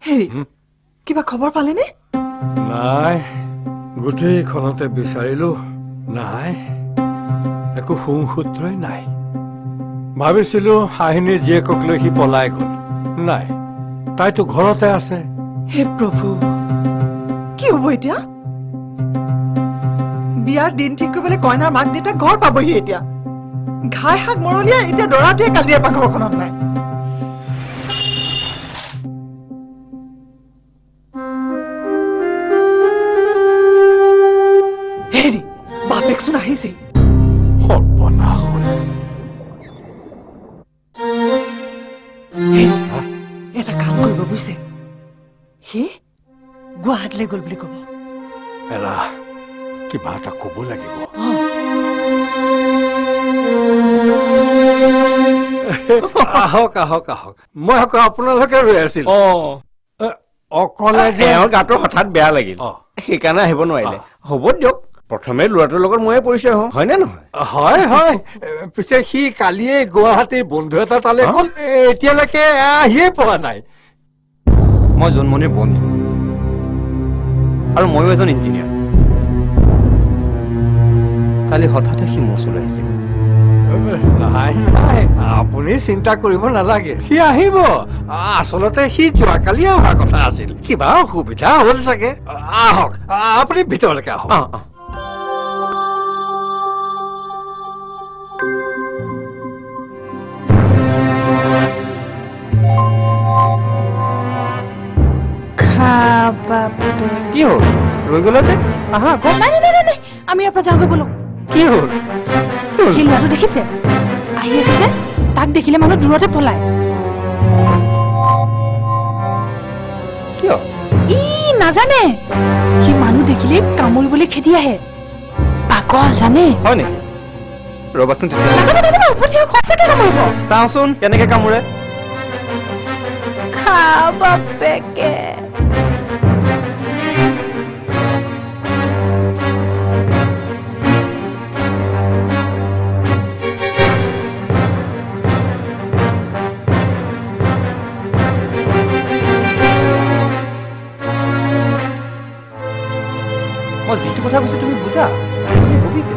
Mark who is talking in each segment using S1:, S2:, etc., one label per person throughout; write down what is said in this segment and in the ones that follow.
S1: হেৰি কিবা খবৰ পালেনে?
S2: নাই, গোটেইখনতে বিচাৰিলো, নাই, একো সুংসূত্ৰই নাই। ভাবিছিলো হাহিনীৰ জীয়েকক লৈ সি পলাই গল, নাই, তাইতো ঘৰতে আছে।
S1: হে প্ৰভু, কি হ'ব এতিয়া? বিয়াৰ দিন ঠিক কৰিবলৈ কইনাৰ মাক দেউতাক ঘৰ পাবহি এতিয়া। ঘাই শাক মৰলীয়া এতিয়া দৰাটোৱে কালি এপাক ঘৰখনত নাই। হেৰি বাপেকচোন আহিছে।
S2: সৰ্বনাশ হ'ল।
S1: এটা কাম কৰিব বুজিছে, সি গুৱাহাটীলৈ গ'ল বুলি ক'ব।
S2: এৰা, কিবা এটা ক'ব লাগিব। আহক আহক আহক, মই আকৌ আপোনালোকে ৰৈ আছিলো। অকলে যে
S3: তেওঁৰ গাটো হঠাৎ বেয়া লাগিল, সেইকাৰণে আহিব নোৱাৰিলে। হ'ব দিয়ক, প্ৰথমে ল'ৰাটোৰ লগত ময়ে পৰিচয় হওঁ, হয়নে নহয়?
S2: হয় হয়, পিছে সি কালিয়ে গুৱাহাটীৰ বন্ধু এটা তালৈ গ'ল, এতিয়ালৈকে আহিয়ে পোৱা নাই।
S4: মই জোনমণিৰ বন্ধু আৰু ময়ো এজন ইঞ্জিনিয়াৰ। কালি হঠাতে সি মোৰ ওচৰলৈ আহিছিল।
S2: নাই নাই, আপুনি চিন্তা কৰিব নালাগে, সি আহিব। আচলতে সি যোৱাকালিয়ে অহা কথা আছিল, কিবা অসুবিধা হ'ল চাগে। আহক, আপুনি ভিতৰলৈকে আহক।
S4: কি হ'ল, ৰৈ গ'লা যে? আহা আকৌ।
S5: নাই নাই নাই নাই, আমি ইয়াৰ পৰা যাওঁগৈ ব'লো।
S4: কি হ'ল?
S5: সেই ল'ৰাটো দেখিছে আহি আছে যে, তাক দেখিলে মানুহ দূৰতে পলায়।
S4: কিয়?
S5: ই নাজানে, সি মানুহ দেখিলে কামুৰিবলৈ খেদি আহে। পাগল জানে।
S4: হয় নেকি? ৰ'বাচোন তেতিয়া।
S5: নাজানে নাজানে, উভতি সঁচাকে কামুৰিব।
S4: চাওঁচোন কেনেকে কামোৰে।
S5: খা বাপেকে।
S4: মই যিটো কথা কৈছো তুমি বুজা, তুমি বুজিবা।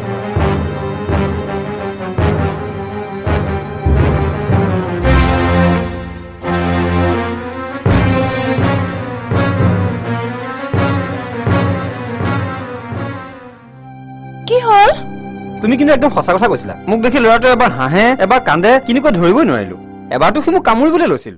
S5: কি হ'ল?
S4: তুমি কিন্তু একদম সঁচা কথা কৈছিলা। মোক দেখি ল'ৰাটোৱে এবাৰ হাঁহে, এবাৰ কান্দে, কেনেকুৱা ধৰিবই নোৱাৰিলো। এবাৰতো সি মোক কামুৰিবলৈ লৈছিল।